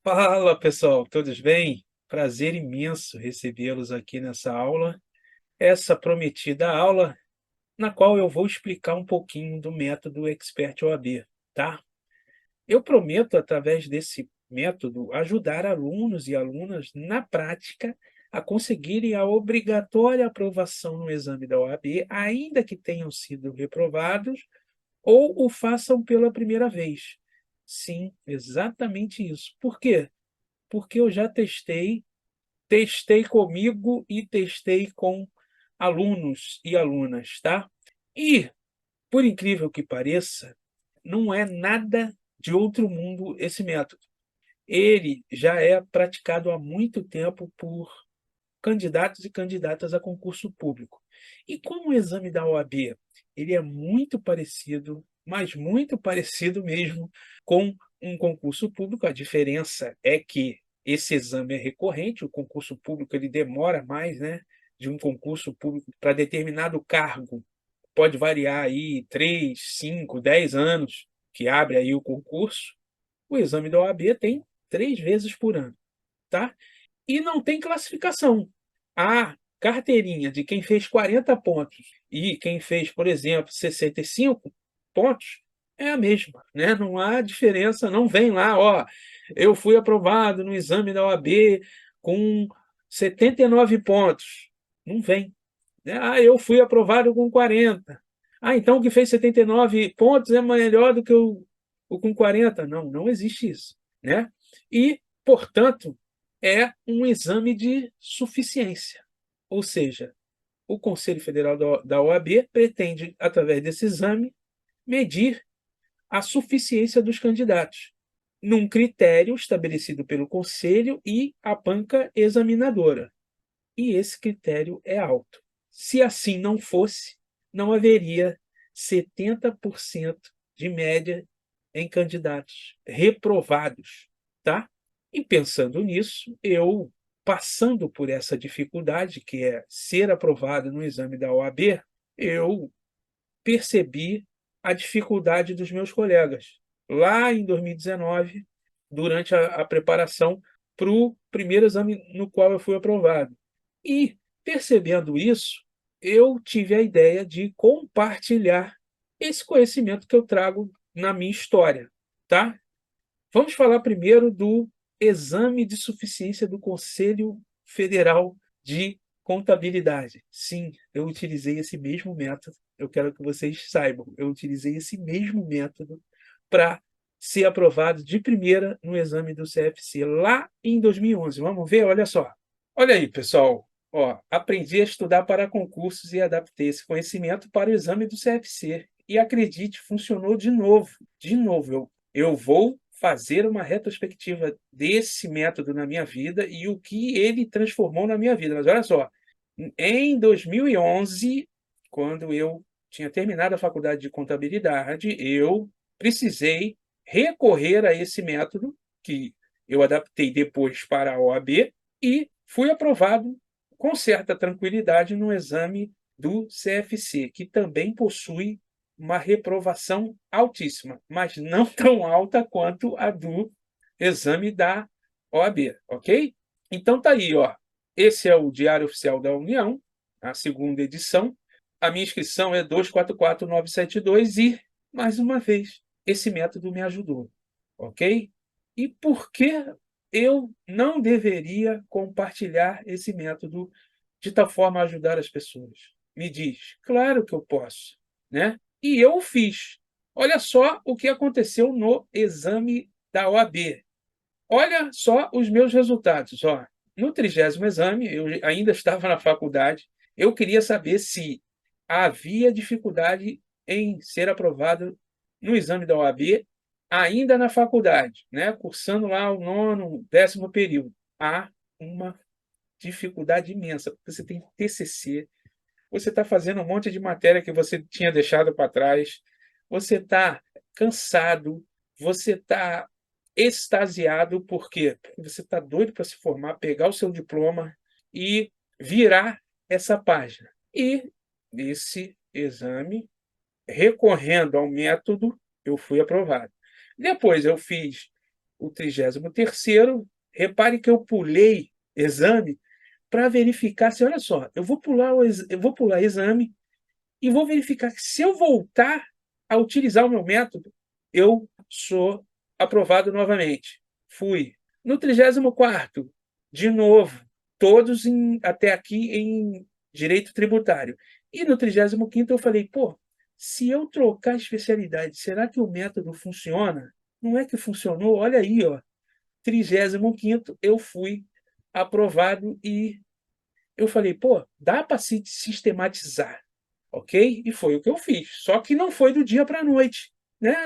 Fala pessoal, todos bem? Prazer imenso recebê-los aqui nessa aula, essa prometida aula na qual eu vou explicar um pouquinho do método Expert OAB, tá? Eu prometo, através desse método, ajudar alunos e alunas na prática a conseguirem a obrigatória aprovação no exame da OAB, ainda que tenham sido reprovados ou o façam pela primeira vez. Sim, exatamente isso. Por quê? Porque eu já testei comigo e testei com alunos e alunas, tá? E, por incrível que pareça, não é nada de outro mundo esse método. Ele já é praticado há muito tempo por candidatos e candidatas a concurso público. E como o exame da OAB, ele é muito parecido, mas muito parecido mesmo com um concurso público. A diferença é que esse exame é recorrente, o concurso público ele demora mais, né, de um concurso público para determinado cargo. Pode variar aí 3, 5, 10 anos que abre aí o concurso. O exame da OAB tem 3 vezes por ano, tá? E não tem classificação. A carteirinha de quem fez 40 pontos e quem fez, por exemplo, 65 pontos é a mesma, né? Não há diferença, não vem lá, ó, eu fui aprovado no exame da OAB com 79 pontos. Não vem, né? Ah, eu fui aprovado com 40. Ah, então o que fez 79 pontos é melhor do que o com 40. Não, não existe isso, né? E, portanto, é um exame de suficiência. Ou seja, o Conselho Federal da OAB pretende, através desse exame, medir a suficiência dos candidatos, num critério estabelecido pelo Conselho e a banca examinadora. E esse critério é alto. Se assim não fosse, não haveria 70% de média em candidatos reprovados, tá? E pensando nisso, eu, passando por essa dificuldade, que é ser aprovado no exame da OAB, eu percebi a dificuldade dos meus colegas. Lá em 2019, durante a preparação para o primeiro exame no qual eu fui aprovado. E, percebendo isso, eu tive a ideia de compartilhar esse conhecimento que eu trago na minha história, tá? Vamos falar primeiro do exame de suficiência do Conselho Federal de Contabilidade. Sim, eu utilizei esse mesmo método. Eu quero que vocês saibam, eu utilizei esse mesmo método para ser aprovado de primeira no exame do CFC lá em 2011. Vamos ver? Olha só. Olha aí, pessoal. Ó, aprendi a estudar para concursos e adaptei esse conhecimento para o exame do CFC. E acredite, funcionou de novo. De novo, eu vou fazer uma retrospectiva desse método na minha vida e o que ele transformou na minha vida. Mas olha só, em 2011, quando eu tinha terminado a faculdade de contabilidade, eu precisei recorrer a esse método, que eu adaptei depois para a OAB, e fui aprovado com certa tranquilidade no exame do CFC, que também possui uma reprovação altíssima, mas não tão alta quanto a do exame da OAB, ok? Então tá aí, ó. Esse é o Diário Oficial da União, a segunda edição. A minha inscrição é 244972 e, mais uma vez, esse método me ajudou, ok? E por que eu não deveria compartilhar esse método de tal forma a ajudar as pessoas? Me diz. Claro que eu posso, né? E eu o fiz. Olha só o que aconteceu no exame da OAB. Olha só os meus resultados. Ó. No 30º exame, eu ainda estava na faculdade, eu queria saber se havia dificuldade em ser aprovado no exame da OAB, ainda na faculdade, né? Cursando lá o nono, 10º período. Há uma dificuldade imensa, porque você tem TCC, você está fazendo um monte de matéria que você tinha deixado para trás, você está cansado, você está extasiado, por quê? Porque você está doido para se formar, pegar o seu diploma e virar essa página. E nesse exame, recorrendo ao método, eu fui aprovado. Depois eu fiz o 33º, repare que eu pulei exame para verificar se, olha só, eu vou pular exame e vou verificar que se eu voltar a utilizar o meu método, eu sou aprovado novamente. Fui. No 34º, de novo, todos até aqui em direito tributário. E no 35º eu falei, pô, se eu trocar a especialidade, será que o método funciona? Não é que funcionou? Olha aí, ó. 35º eu fui aprovado e eu falei, pô, dá para se sistematizar, ok? E foi o que eu fiz. Só que não foi do dia para a noite, né?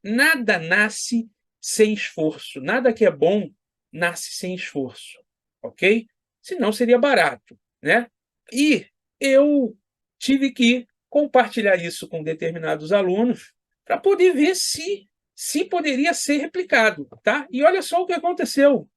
Nada nasce sem esforço. Nada que é bom nasce sem esforço, ok? Senão seria barato, né? E eu tive que compartilhar isso com determinados alunos para poder ver se poderia ser replicado, tá? E olha só o que aconteceu.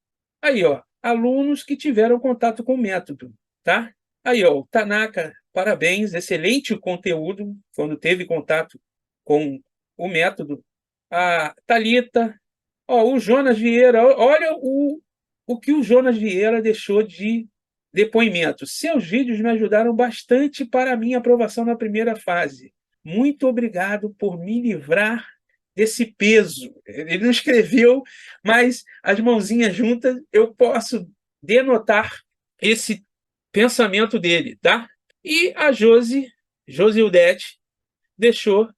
Aí, ó, alunos que tiveram contato com o método, tá? Aí, ó, o Tanaka, parabéns, excelente conteúdo quando teve contato com o método. A Thalita, ó, o Jonas Vieira, olha o que o Jonas Vieira deixou de depoimento. Seus vídeos me ajudaram bastante para a minha aprovação na primeira fase. Muito obrigado por me livrar desse peso. Ele não escreveu, mas as mãozinhas juntas eu posso denotar esse pensamento dele, tá? E a Josildete, deixou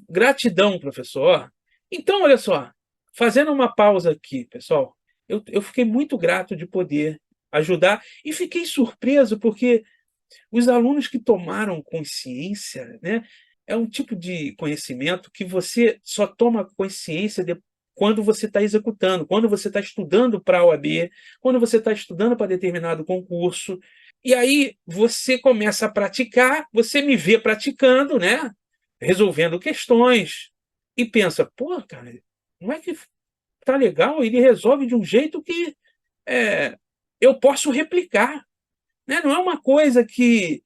gratidão, professor. Então, olha só, fazendo uma pausa aqui, pessoal, eu fiquei muito grato de poder ajudar e fiquei surpreso porque os alunos que tomaram consciência, né, é um tipo de conhecimento que você só toma consciência quando você está executando, quando você está estudando para a OAB, quando você está estudando para determinado concurso. E aí você começa a praticar, você me vê praticando, né, resolvendo questões, e pensa, pô, cara, não é que tá legal? Ele resolve de um jeito que eu posso replicar, né? Não é uma coisa que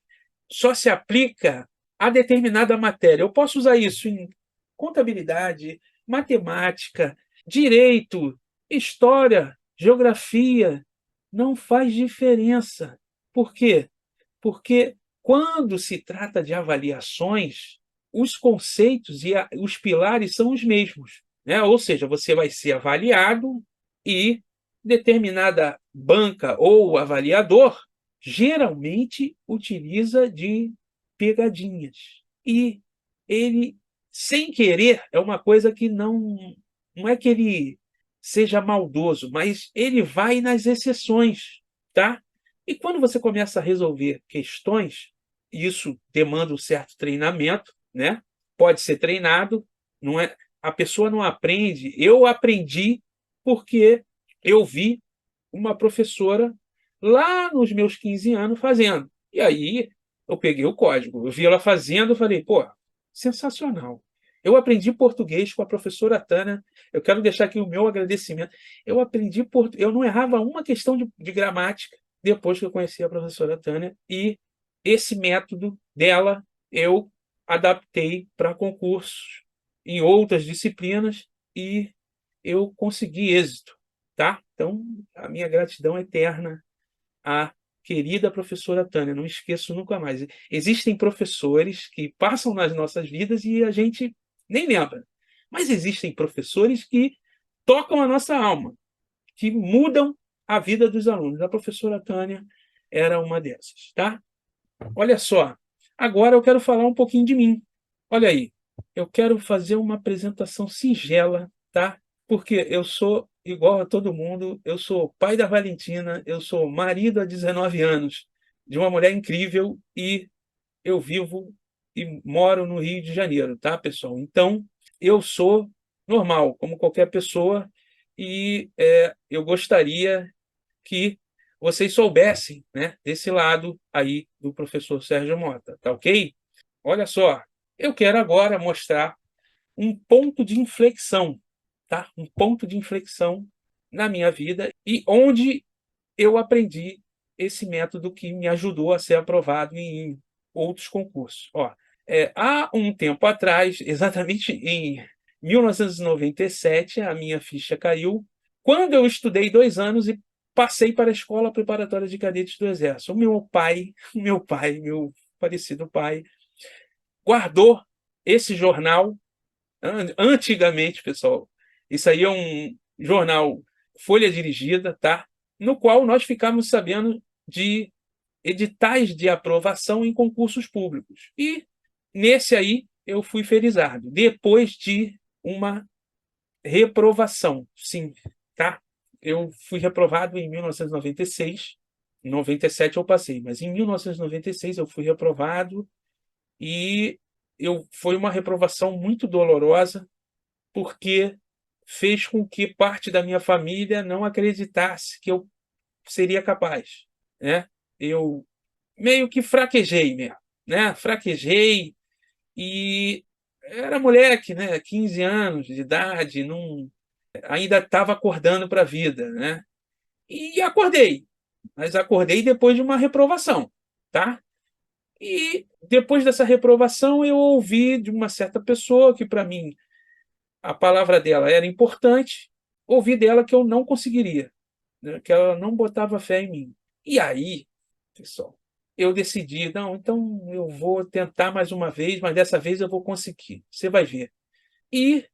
só se aplica a determinada matéria. Eu posso usar isso em contabilidade, matemática, direito, história, geografia. Não faz diferença. Por quê? Porque quando se trata de avaliações, os conceitos e os pilares são os mesmos, né? Ou seja, você vai ser avaliado e determinada banca ou avaliador geralmente utiliza de pegadinhas. E ele, sem querer, é uma coisa que não é que ele seja maldoso, mas ele vai nas exceções, tá? E quando você começa a resolver questões, isso demanda um certo treinamento, né? Pode ser treinado, não é? A pessoa não aprende. Eu aprendi porque eu vi uma professora lá nos meus 15 anos fazendo. E aí eu peguei o código, eu vi ela fazendo, eu falei, pô, sensacional. Eu aprendi português com a professora Tânia. Eu quero deixar aqui o meu agradecimento. Eu aprendi português, eu não errava uma questão de gramática depois que eu conheci a professora Tânia, e esse método dela eu adaptei para concursos em outras disciplinas e eu consegui êxito, tá? Então, a minha gratidão eterna à querida professora Tânia, não esqueço nunca mais. Existem professores que passam nas nossas vidas e a gente nem lembra, mas existem professores que tocam a nossa alma, que mudam a vida dos alunos. A professora Tânia era uma dessas, tá? Olha só, agora eu quero falar um pouquinho de mim. Olha aí, eu quero fazer uma apresentação singela, tá? Porque eu sou igual a todo mundo, eu sou pai da Valentina, eu sou marido há 19 anos de uma mulher incrível e eu vivo e moro no Rio de Janeiro, tá, pessoal? Então, eu sou normal, como qualquer pessoa, e eu gostaria que vocês soubessem, né, desse lado aí do professor Sérgio Mota, tá ok? Olha só, eu quero agora mostrar um ponto de inflexão, tá? Um ponto de inflexão na minha vida e onde eu aprendi esse método que me ajudou a ser aprovado em outros concursos. Ó, há um tempo atrás, exatamente em 1997, a minha ficha caiu, quando eu estudei 2 anos e passei para a Escola Preparatória de Cadetes do Exército. O meu falecido pai, guardou esse jornal. Antigamente, pessoal, isso aí é um jornal folha dirigida, tá? No qual nós ficamos sabendo de editais de aprovação em concursos públicos. E nesse aí eu fui felizardo, depois de uma reprovação, sim, tá? Eu fui reprovado em 1996, em 97 eu passei, mas em 1996 eu fui reprovado e foi uma reprovação muito dolorosa, porque fez com que parte da minha família não acreditasse que eu seria capaz, né? Eu meio que fraquejei mesmo, né? Fraquejei e era moleque, né? 15 anos de idade, não, ainda estava acordando para a vida, né? E acordei, mas acordei depois de uma reprovação, tá? E depois dessa reprovação eu ouvi de uma certa pessoa que para mim a palavra dela era importante, ouvi dela que eu não conseguiria, né? Que ela não botava fé em mim. E aí, pessoal, eu decidi, não, então eu vou tentar mais uma vez, mas dessa vez eu vou conseguir, você vai ver. E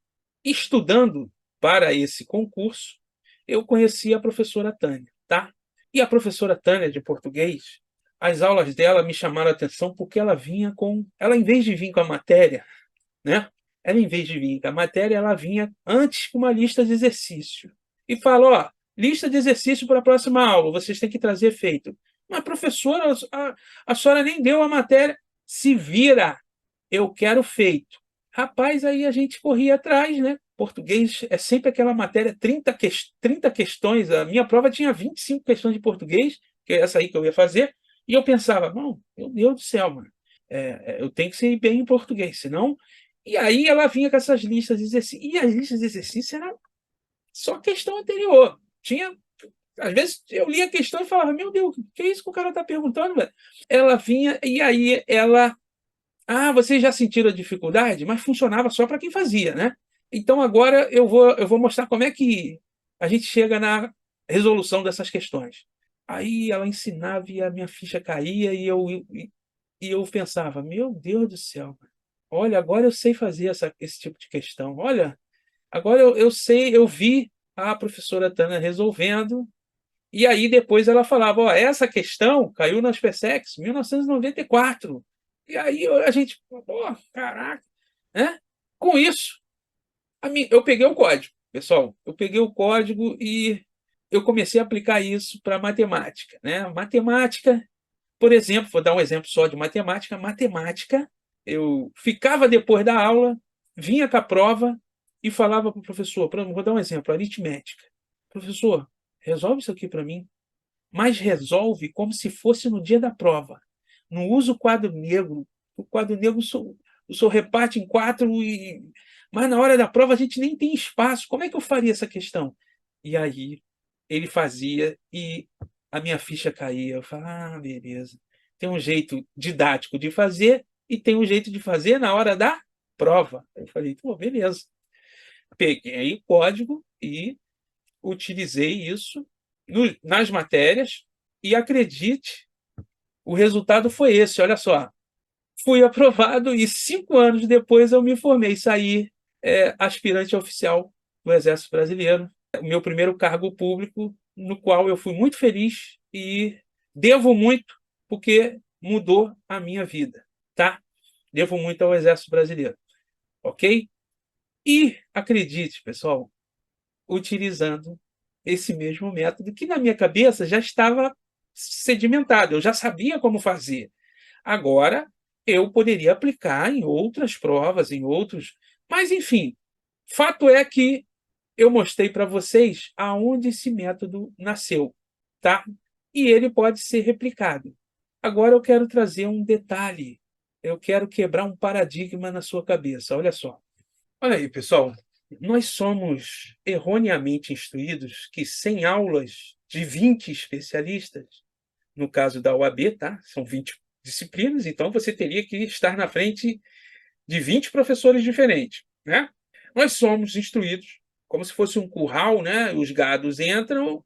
estudando para esse concurso, eu conheci a professora Tânia, tá? E a professora Tânia de português, as aulas dela me chamaram a atenção porque ela em vez de vir com a matéria, né? Ela em vez de vir com a matéria, ela vinha antes com uma lista de exercício e falou, ó, lista de exercício para a próxima aula, vocês têm que trazer feito. Mas professora, a senhora nem deu a matéria, se vira, eu quero feito. Rapaz, aí a gente corria atrás, né? Português é sempre aquela matéria, 30 questões. A minha prova tinha 25 questões de português, que é essa aí que eu ia fazer, e eu pensava, não, meu Deus do céu, mano, eu tenho que ser bem em português, senão. E aí ela vinha com essas listas de exercícios, e as listas de exercícios eram só questão anterior. Tinha. Às vezes eu lia a questão e falava, meu Deus, o que é isso que o cara está perguntando, velho? Ela vinha, e aí ela ah, vocês já sentiram a dificuldade? Mas funcionava só para quem fazia, né? Então agora eu vou mostrar como é que a gente chega na resolução dessas questões. Aí ela ensinava e a minha ficha caía e eu pensava, meu Deus do céu, olha, agora eu sei fazer esse tipo de questão. Olha, agora eu sei, eu vi a professora Tana resolvendo, e aí depois ela falava, ó, essa questão caiu na SpaceX 1994. E aí a gente, pô, caraca, né? Com isso, eu peguei o código, pessoal. Eu peguei o código e eu comecei a aplicar isso para matemática, né? Matemática, por exemplo, vou dar um exemplo só de matemática. Matemática, eu ficava depois da aula, vinha com a prova e falava para o professor, vou dar um exemplo, aritmética. Professor, resolve isso aqui para mim, mas resolve como se fosse no dia da prova. Não usa o quadro negro. O quadro negro o senhor reparte em 4 mas na hora da prova a gente nem tem espaço. Como é que eu faria essa questão? E aí ele fazia e a minha ficha caía. Eu falava, beleza. Tem um jeito didático de fazer e tem um jeito de fazer na hora da prova. Eu falei, pô, beleza. Peguei o código e utilizei isso nas matérias e acredite, o resultado foi esse, olha só. Fui aprovado e 5 anos depois eu me formei, saí aspirante oficial do Exército Brasileiro. O meu primeiro cargo público, no qual eu fui muito feliz e devo muito, porque mudou a minha vida, tá? Devo muito ao Exército Brasileiro, ok? E acredite, pessoal, utilizando esse mesmo método que na minha cabeça já estava sedimentado, eu já sabia como fazer. Agora eu poderia aplicar em outras provas, em outros. Mas, enfim, fato é que eu mostrei para vocês aonde esse método nasceu, tá? E ele pode ser replicado. Agora eu quero trazer um detalhe. Eu quero quebrar um paradigma na sua cabeça. Olha só. Olha aí, pessoal. Nós somos erroneamente instruídos que 100 aulas de 20 especialistas, no caso da OAB, tá? São 20 disciplinas, então você teria que estar na frente de 20 professores diferentes, né? nós somos instruídos como se fosse um curral, né? Os gados entram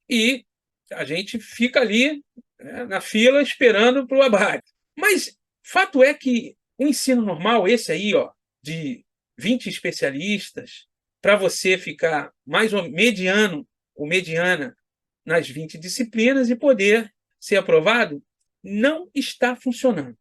e a gente fica ali, né, na fila esperando para o abate. Mas fato é que o ensino normal, esse aí, ó, de 20 especialistas, para você ficar mais ou mediano ou mediana nas 20 disciplinas e poder ser aprovado, não está funcionando.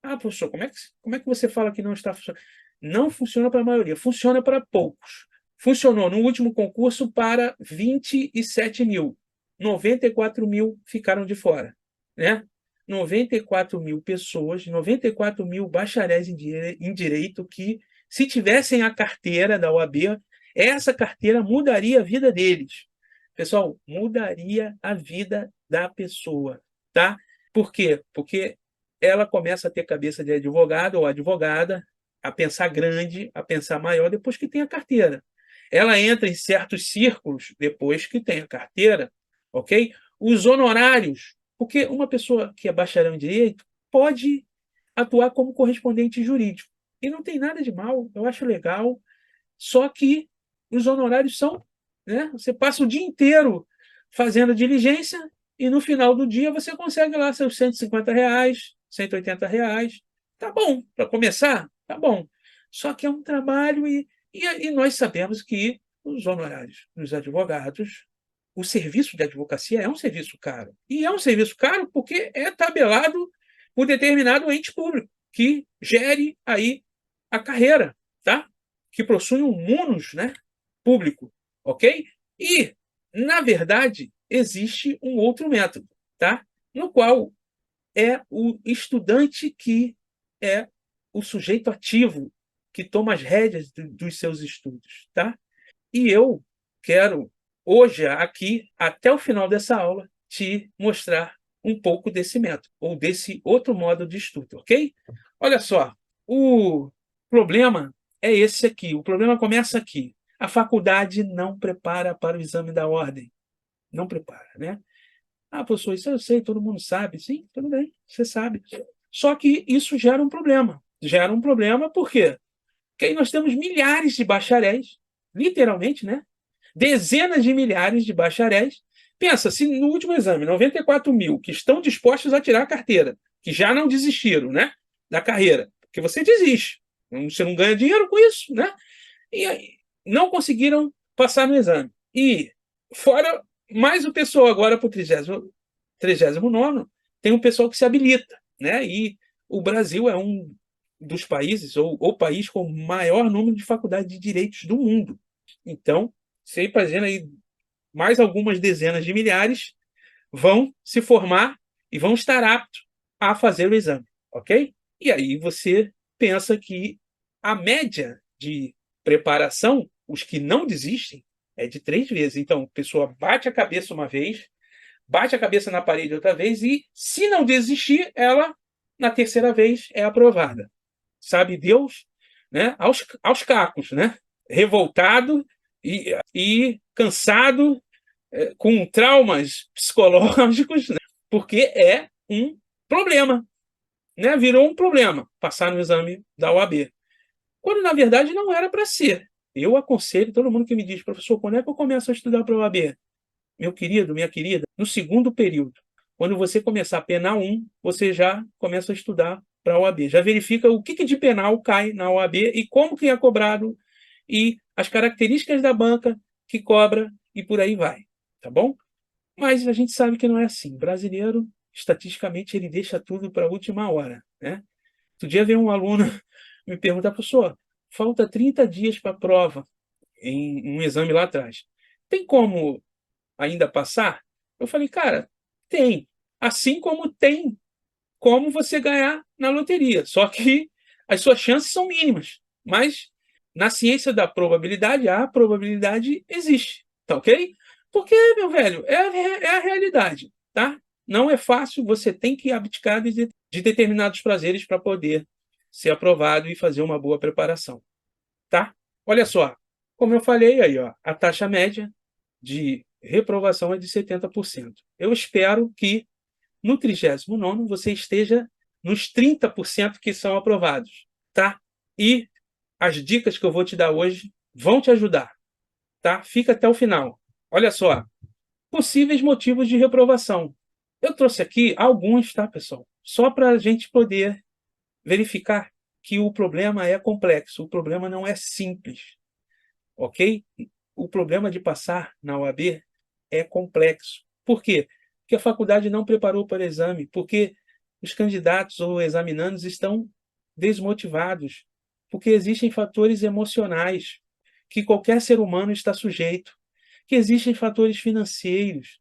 Ah, professor, como é que você fala que não está funcionando? Não funciona para a maioria, funciona para poucos. Funcionou no último concurso para 27 mil. 94 mil ficaram de fora. Né? 94 mil pessoas, 94 mil bacharéis em direito que, se tivessem a carteira da OAB, essa carteira mudaria a vida deles. Pessoal, mudaria a vida da pessoa. Tá? Por quê? Porque ela começa a ter cabeça de advogado ou advogada, a pensar grande, a pensar maior depois que tem a carteira. Ela entra em certos círculos depois que tem a carteira, ok? Os honorários, porque uma pessoa que é bacharel em direito pode atuar como correspondente jurídico. E não tem nada de mal, eu acho legal, só que os honorários são, né? Você passa o dia inteiro fazendo diligência e no final do dia você consegue lá seus R$ 150, R$ 180. Tá bom, para começar, tá bom. Só que é um trabalho e nós sabemos que os honorários dos advogados, o serviço de advocacia é um serviço caro. E é um serviço caro porque é tabelado por determinado ente público que gere aí a carreira, tá? Que possui um munus, né, público, ok? E, na verdade, existe um outro método, tá? No qual é o estudante que é o sujeito ativo, que toma as rédeas dos seus estudos, tá? E eu quero, hoje, aqui, até o final dessa aula, te mostrar um pouco desse método, ou desse outro modo de estudo, ok? Olha só, o problema é esse aqui, o problema começa aqui. A faculdade não prepara para o exame da ordem. Não prepara, né? Ah, professor, isso eu sei, todo mundo sabe. Sim, tudo bem, você sabe. Só que isso gera um problema. Gera um problema por quê? Porque aí nós temos milhares de bacharéis, literalmente, né? Dezenas de milhares de bacharéis. Pensa, se no último exame, 94 mil que estão dispostos a tirar a carteira, que já não desistiram, né? Da carreira, porque você desiste, você não ganha dinheiro com isso, né? E aí, não conseguiram passar no exame. E fora mais o pessoal agora para o 39º, tem um pessoal que se habilita, né? E o Brasil é um dos países, ou o país com o maior número de faculdades de direitos do mundo. Então, você imagina aí, mais algumas dezenas de milhares vão se formar e vão estar aptos a fazer o exame, ok? E aí você pensa que a média de preparação, os que não desistem, é de 3 vezes. Então, a pessoa bate a cabeça uma vez, bate a cabeça na parede outra vez e, se não desistir, ela, na terceira vez, é aprovada. Sabe Deus, né? Aos cacos, né? Revoltado e cansado, com traumas psicológicos, né? Porque é um problema, né? Virou um problema passar no exame da OAB, quando na verdade não era para ser. Eu aconselho todo mundo que me diz, professor, quando é que eu começo a estudar para a OAB? Meu querido, minha querida, no segundo período, quando você começar penal 1, você já começa a estudar para a OAB. Já verifica o que de penal cai na OAB e como que é cobrado e as características da banca que cobra e por aí vai, tá bom? Mas a gente sabe que não é assim. O brasileiro, estatisticamente, ele deixa tudo para a última hora, né? Outro dia veio um aluno me perguntar, professor, falta 30 dias para a prova em um exame lá atrás. Tem como ainda passar? Eu falei, cara, tem. Assim como tem como você ganhar na loteria. Só que as suas chances são mínimas. Mas na ciência da probabilidade, a probabilidade existe. Tá ok? Porque, meu velho, é a realidade. Tá? Não é fácil, você tem que abdicar de determinados prazeres para poder ser aprovado e fazer uma boa preparação. Tá? Olha só, como eu falei aí, ó, a taxa média de reprovação é de 70%. Eu espero que no 39º você esteja nos 30% que são aprovados, tá? E as dicas que eu vou te dar hoje vão te ajudar, tá? Fica até o final. Olha só, possíveis motivos de reprovação. Eu trouxe aqui alguns, tá, pessoal? Só para a gente poder verificar que o problema é complexo, o problema não é simples, ok? O problema de passar na OAB é complexo. Por quê? Porque a faculdade não preparou para o exame, porque os candidatos ou examinandos estão desmotivados, porque existem fatores emocionais que qualquer ser humano está sujeito, que existem fatores financeiros,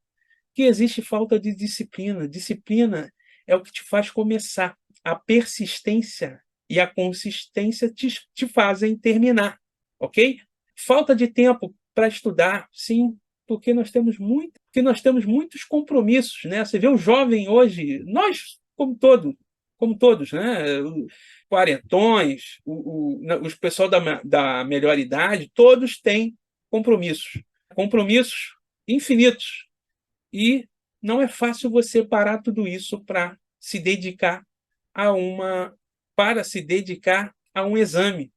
que existe falta de disciplina. Disciplina é o que te faz começar. A persistência e a consistência te fazem terminar, ok? Falta de tempo para estudar, sim, porque nós temos muitos compromissos, né? Você vê o jovem hoje, nós como todos, né? Quarentões, os pessoal da melhor idade, todos têm compromissos infinitos. E não é fácil você parar tudo isso a uma para se dedicar a um exame,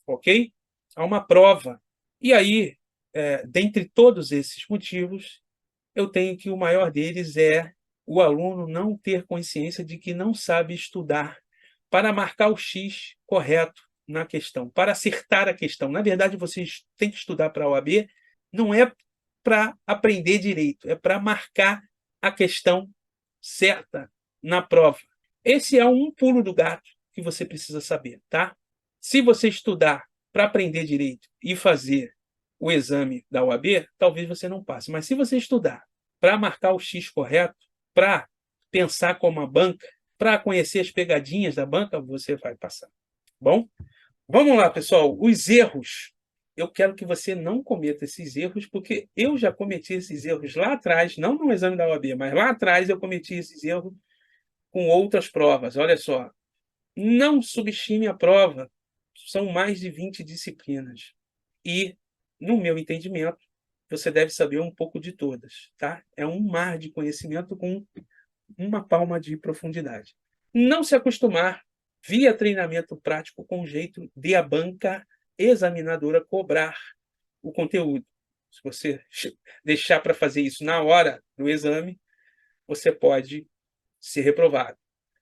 ok? A uma prova. E aí, dentre todos esses motivos, eu tenho que o maior deles é o aluno não ter consciência de que não sabe estudar para marcar o X correto na questão, para acertar a questão. Na verdade, vocês têm que estudar para a OAB, não é para aprender direito, é para marcar a questão certa na prova. Esse é um pulo do gato que você precisa saber, tá? Se você estudar para aprender direito e fazer o exame da OAB, talvez você não passe. Mas se você estudar para marcar o X correto, para pensar como a banca, para conhecer as pegadinhas da banca, você vai passar. Bom, vamos lá, pessoal. Os erros. Eu quero que você não cometa esses erros, porque eu já cometi esses erros lá atrás, não no exame da OAB, mas lá atrás eu cometi esses erros com outras provas. Olha só, não subestime a prova, são mais de 20 disciplinas. E, no meu entendimento, você deve saber um pouco de todas, tá? É um mar de conhecimento com uma palma de profundidade. Não se acostumar via treinamento prático com o jeito de a banca examinadora cobrar o conteúdo. Se você deixar para fazer isso na hora do exame, você pode ser reprovado.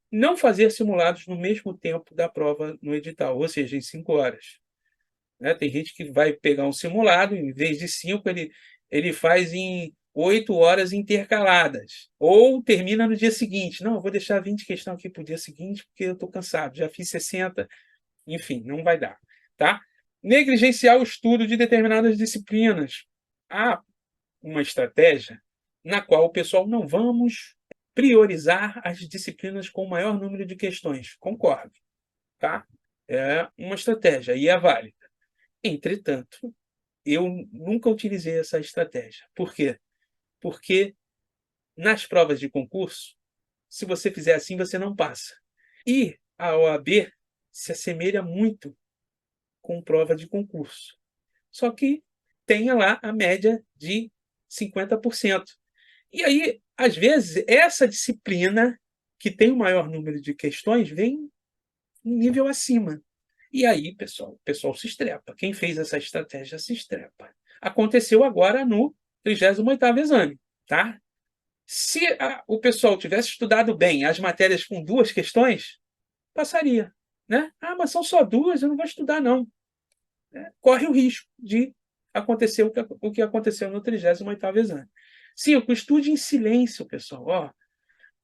Não fazer simulados no mesmo tempo da prova no edital, ou seja, em 5 horas. Né? Tem gente que vai pegar um simulado, em vez de 5, ele faz em 8 horas intercaladas. Ou termina no dia seguinte. Não, eu vou deixar 20 questões aqui para o dia seguinte, porque eu estou cansado, já fiz 60. Enfim, não vai dar. Tá? Negligenciar o estudo de determinadas disciplinas. Há uma estratégia na qual o pessoal não vamos priorizar as disciplinas com o maior número de questões. Concordo. Tá? É uma estratégia e é válida. Entretanto, eu nunca utilizei essa estratégia. Por quê? Porque nas provas de concurso, se você fizer assim, você não passa. E a OAB se assemelha muito com prova de concurso. Só que tenha lá a média de 50%. E aí, às vezes, essa disciplina que tem o maior número de questões vem um nível acima. E aí, pessoal, o pessoal se estrepa. Quem fez essa estratégia se estrepa. Aconteceu agora no 38º exame, tá? Se o pessoal tivesse estudado bem as matérias com 2 questões, passaria, né? Ah, mas são só 2, eu não vou estudar, não. Corre o risco de acontecer o que aconteceu no 38º exame. 5, estude em silêncio, pessoal. Ó,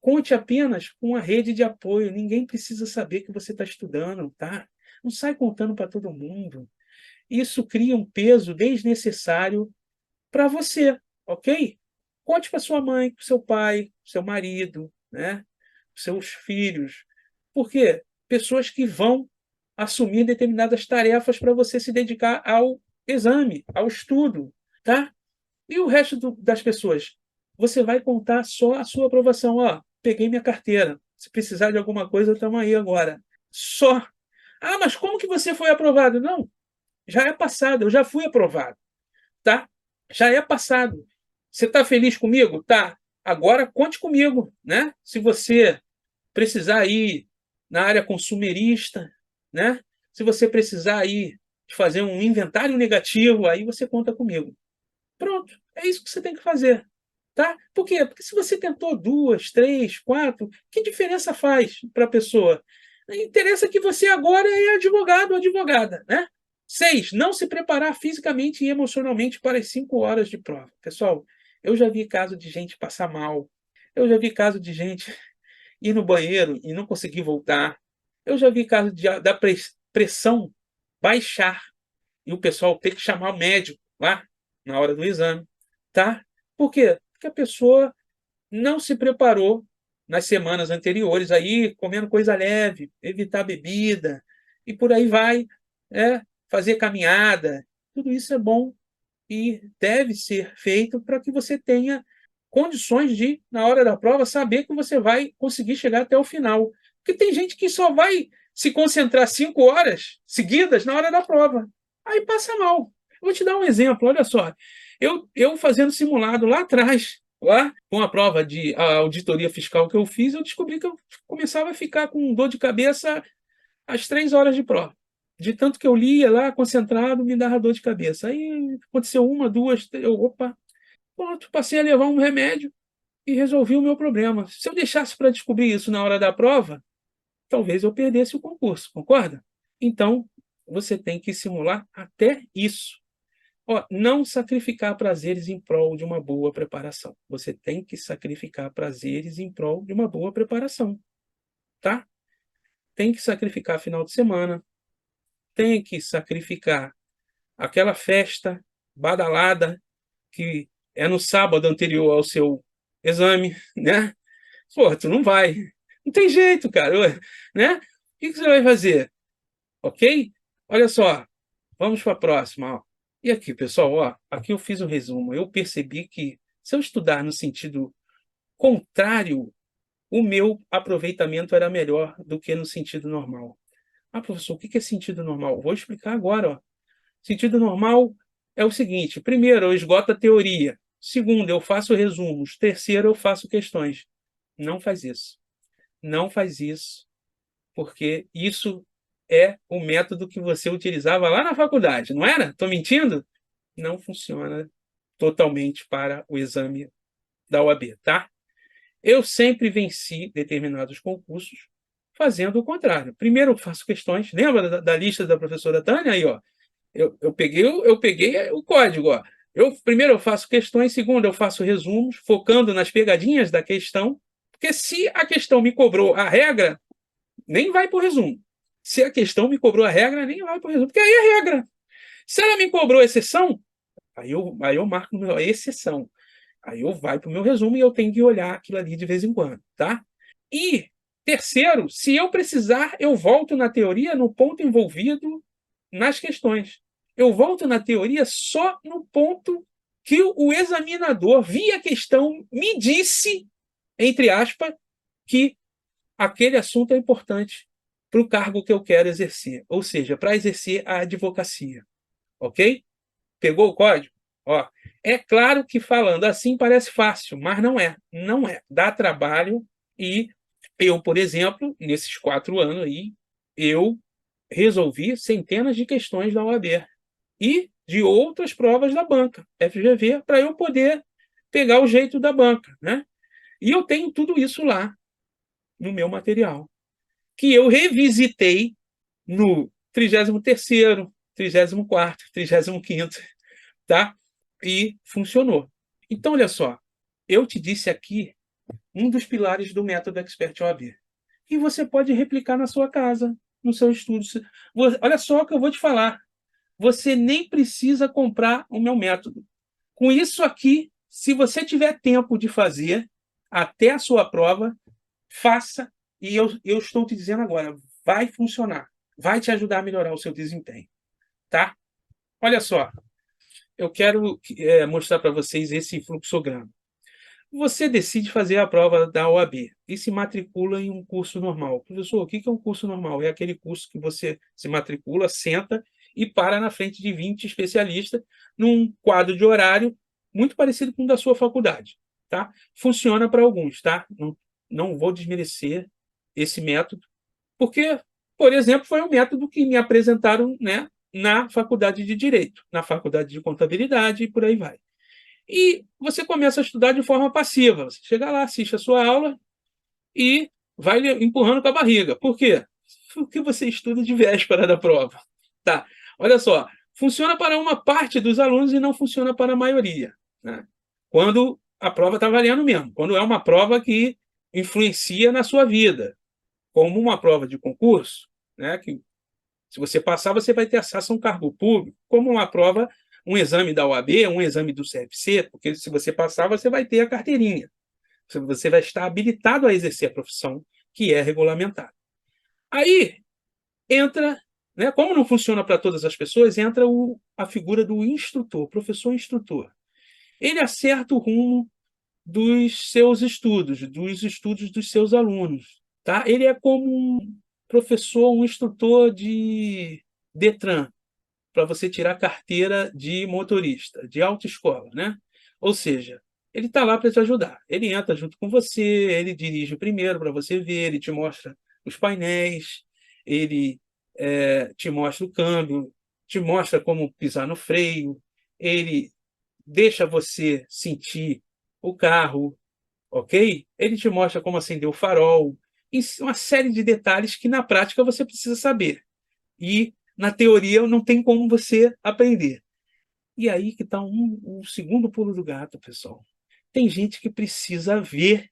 conte apenas com a rede de apoio. Ninguém precisa saber que você está estudando, tá? Não sai contando para todo mundo. Isso cria um peso desnecessário para você, ok? Conte para sua mãe, para seu pai, seu marido, né? Seus filhos. Por quê? Pessoas que vão assumir determinadas tarefas para você se dedicar ao exame, ao estudo, tá? E o resto das pessoas? Você vai contar só a sua aprovação. Ó, peguei minha carteira. Se precisar de alguma coisa, estamos aí agora. Só. Ah, mas como que você foi aprovado? Não, já é passado, eu já fui aprovado, tá? Já é passado. Você está feliz comigo? Tá. Agora conte comigo, né? Se você precisar ir na área consumerista, né? Se você precisar ir de fazer um inventário negativo, aí você conta comigo. Pronto, é isso que você tem que fazer, tá? Por quê? Porque se você tentou 2, 3, 4, que diferença faz para a pessoa? Interessa que você agora é advogado ou advogada, né? 6, não se preparar fisicamente e emocionalmente para as 5 horas de prova. Pessoal, eu já vi caso de gente passar mal, eu já vi caso de gente ir no banheiro e não conseguir voltar, eu já vi caso da pressão baixar e o pessoal ter que chamar o médico lá na hora do exame, tá? Por quê? Porque a pessoa não se preparou nas semanas anteriores, aí comendo coisa leve, evitar bebida e por aí vai, fazer caminhada. Tudo isso é bom e deve ser feito para que você tenha condições de, na hora da prova, saber que você vai conseguir chegar até o final. Porque tem gente que só vai se concentrar 5 horas seguidas na hora da prova. Aí passa mal. Vou te dar um exemplo, olha só. Eu fazendo simulado lá atrás, lá com a prova de auditoria fiscal que eu fiz, eu descobri que eu começava a ficar com dor de cabeça às 3 horas de prova. De tanto que eu lia lá, concentrado, me dava dor de cabeça. Aí aconteceu uma, duas, opa, pronto, passei a levar um remédio e resolvi o meu problema. Se eu deixasse para descobrir isso na hora da prova, talvez eu perdesse o concurso, concorda? Então, você tem que simular até isso. Ó, não sacrificar prazeres em prol de uma boa preparação. Você tem que sacrificar prazeres em prol de uma boa preparação, tá? Tem que sacrificar final de semana, tem que sacrificar aquela festa badalada que é no sábado anterior ao seu exame, né? Pô, tu não vai. Não tem jeito, cara, né? O que você vai fazer? Ok? Olha só, vamos para a próxima. Ó. E aqui, pessoal, ó, aqui eu fiz um resumo. Eu percebi que se eu estudar no sentido contrário, o meu aproveitamento era melhor do que no sentido normal. Ah, professor, o que é sentido normal? Vou explicar agora. Ó. Sentido normal é o seguinte: primeiro, eu esgoto a teoria. Segundo, eu faço resumos. Terceiro, eu faço questões. Não faz isso. Não faz isso, porque isso é o método que você utilizava lá na faculdade, não era? Estou mentindo? Não funciona totalmente para o exame da OAB, tá? Eu sempre venci determinados concursos fazendo o contrário. Primeiro eu faço questões. Lembra da lista da professora Tânia? Aí, ó. Eu peguei o código. Ó. Primeiro eu faço questões, segundo eu faço resumos, focando nas pegadinhas da questão, porque se a questão me cobrou a regra, nem vai para o resumo. Se a questão me cobrou a regra, nem vai para o resumo, porque aí é regra. Se ela me cobrou exceção, aí eu marco a exceção. Aí eu vai para o meu resumo e eu tenho que olhar aquilo ali de vez em quando, tá? E, terceiro, se eu precisar, eu volto na teoria no ponto envolvido nas questões. Eu volto na teoria só no ponto que o examinador, via questão, me disse, entre aspas, que aquele assunto é importante para o cargo que eu quero exercer, ou seja, para exercer a advocacia. Ok? Pegou o código? Ó, é claro que falando assim parece fácil, mas não é. Não é. Dá trabalho e eu, por exemplo, nesses 4 anos aí, eu resolvi centenas de questões da OAB e de outras provas da banca, FGV, para eu poder pegar o jeito da banca, né? E eu tenho tudo isso lá no meu material, que eu revisitei no 33º, 34º, 35º, tá? E funcionou. Então, olha só, eu te disse aqui um dos pilares do método Expert OAB. E você pode replicar na sua casa, no seu estudo. Olha só o que eu vou te falar. Você nem precisa comprar o meu método. Com isso aqui, se você tiver tempo de fazer até a sua prova, faça. E eu estou te dizendo agora, vai funcionar. Vai te ajudar a melhorar o seu desempenho. Tá? Olha só, eu quero mostrar para vocês esse fluxograma. Você decide fazer a prova da OAB e se matricula em um curso normal. Professor, o que é um curso normal? É aquele curso que você se matricula, senta e para na frente de 20 especialistas num quadro de horário muito parecido com o da sua faculdade. Tá? Funciona para alguns, tá? Não vou desmerecer esse método, porque, por exemplo, foi um método que me apresentaram, né, na faculdade de Direito, na faculdade de Contabilidade e por aí vai. E você começa a estudar de forma passiva. Você chega lá, assiste a sua aula e vai empurrando com a barriga. Por quê? Porque você estuda de véspera da prova. Tá. Olha só, funciona para uma parte dos alunos e não funciona para a maioria, né? Quando a prova está valendo mesmo, quando é uma prova que influencia na sua vida, como uma prova de concurso, né, que se você passar, você vai ter acesso a um cargo público, como uma prova, um exame da OAB, um exame do CFC, porque se você passar, você vai ter a carteirinha. Você vai estar habilitado a exercer a profissão que é regulamentada. Aí entra, né, como não funciona para todas as pessoas, entra a figura do instrutor, professor instrutor. Ele acerta o rumo dos seus estudos, dos estudos dos seus alunos. Tá? Ele é como um professor, um instrutor de Detran, para você tirar carteira de motorista, de autoescola, né? Ou seja, ele está lá para te ajudar. Ele entra junto com você, ele dirige primeiro para você ver, ele te mostra os painéis, ele te mostra o câmbio, te mostra como pisar no freio, ele deixa você sentir o carro, ok? Ele te mostra como acender o farol, e uma série de detalhes que na prática você precisa saber. E na teoria não tem como você aprender. E aí que está o segundo pulo do gato, pessoal. Tem gente que precisa ver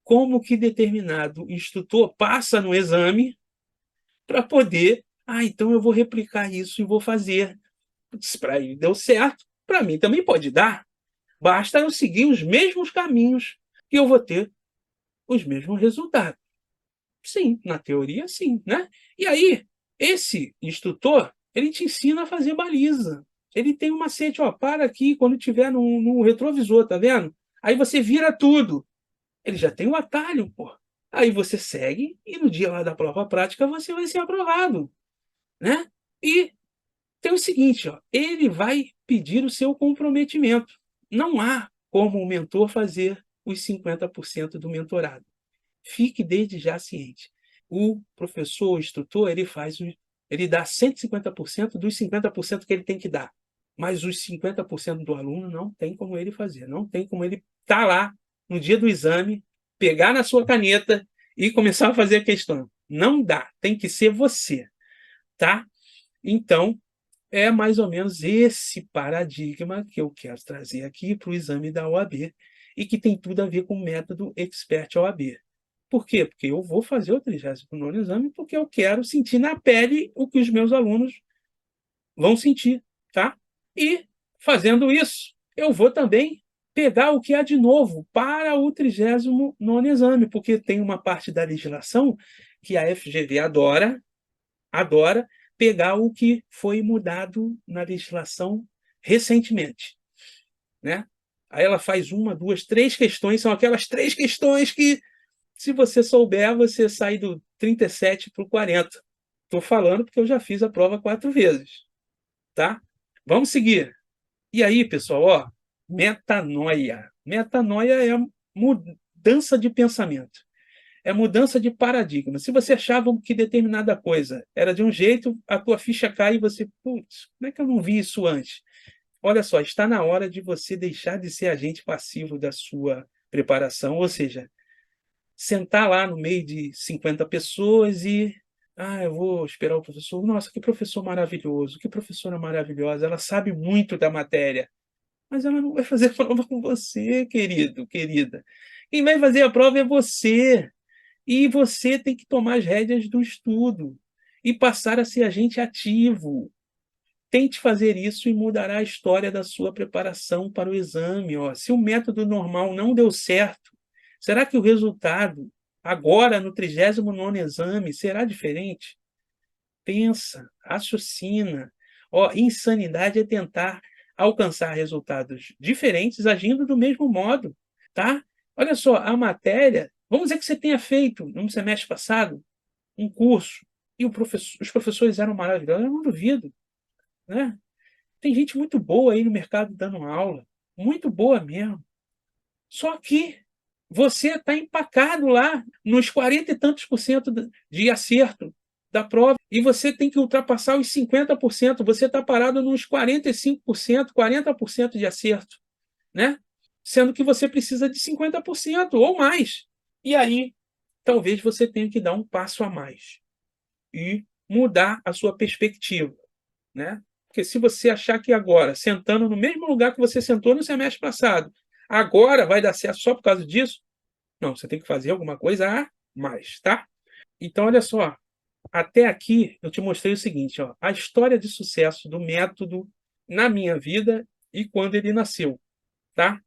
como que determinado instrutor passa no exame para poder, então eu vou replicar isso e vou fazer. Para ele deu certo, para mim também pode dar. Basta eu seguir os mesmos caminhos e eu vou ter os mesmos resultados. Sim, na teoria sim, né? E aí, esse instrutor, ele te ensina a fazer baliza. Ele tem um macete, ó, para aqui quando tiver no retrovisor, tá vendo? Aí você vira tudo. Ele já tem o atalho, pô. Aí você segue e no dia lá da prova prática você vai ser aprovado, né? E tem o seguinte, ó, ele vai pedir o seu comprometimento. Não há como o mentor fazer os 50% do mentorado. Fique desde já ciente. O professor, o instrutor, ele dá 150% dos 50% que ele tem que dar. Mas os 50% do aluno não tem como ele fazer. Não tem como ele estar lá no dia do exame, pegar na sua caneta e começar a fazer a questão. Não dá. Tem que ser você, tá? Então, é mais ou menos esse paradigma que eu quero trazer aqui para o exame da OAB e que tem tudo a ver com o método Expert OAB. Por quê? Porque eu vou fazer o 39º exame porque eu quero sentir na pele o que os meus alunos vão sentir, tá? E, fazendo isso, eu vou também pegar o que há de novo para o 39º exame, porque tem uma parte da legislação que a FGV adora pegar o que foi mudado na legislação recentemente, né? Aí ela faz uma, duas, três questões, são aquelas três questões que, se você souber, você sai do 37 para o 40. Estou falando porque eu já fiz a prova 4 vezes, tá? Vamos seguir. E aí, pessoal, ó, metanoia. Metanoia é mudança de pensamento. É mudança de paradigma. Se você achava que determinada coisa era de um jeito, a tua ficha cai e você, putz, como é que eu não vi isso antes? Olha só, está na hora de você deixar de ser agente passivo da sua preparação, ou seja, sentar lá no meio de 50 pessoas e, eu vou esperar o professor. Nossa, que professor maravilhoso, que professora maravilhosa, ela sabe muito da matéria, mas ela não vai fazer a prova com você, querido, querida. Quem vai fazer a prova é você. E você tem que tomar as rédeas do estudo e passar a ser agente ativo. Tente fazer isso e mudará a história da sua preparação para o exame. Ó. Se o método normal não deu certo, será que o resultado, agora no 39º exame, será diferente? Pensa, raciocina. Ó, insanidade é tentar alcançar resultados diferentes agindo do mesmo modo, tá? Olha só, a matéria, vamos dizer que você tenha feito, no semestre passado, um curso e os professores eram maravilhosos, eu não duvido, né? Tem gente muito boa aí no mercado dando aula, muito boa mesmo. Só que você está empacado lá nos 40 e tantos por cento de acerto. da prova e você tem que ultrapassar os 50%, você está parado nos 45%, 40% de acerto, né? Sendo que você precisa de 50% ou mais. E aí, talvez você tenha que dar um passo a mais e mudar a sua perspectiva, né? Porque se você achar que agora, sentando no mesmo lugar que você sentou no semestre passado, agora vai dar certo só por causa disso, não, você tem que fazer alguma coisa a mais, tá? Então, olha só, até aqui eu te mostrei o seguinte, ó, a história de sucesso do método na minha vida e quando ele nasceu, tá?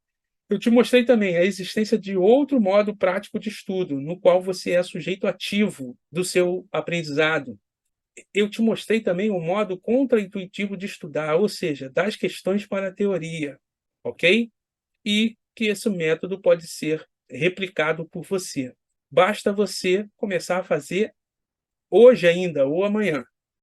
Eu te mostrei também a existência de outro modo prático de estudo, no qual você é sujeito ativo do seu aprendizado. Eu te mostrei também o modo contraintuitivo de estudar, ou seja, das questões para a teoria, ok? E que esse método pode ser replicado por você. Basta você começar a fazer hoje ainda ou amanhã.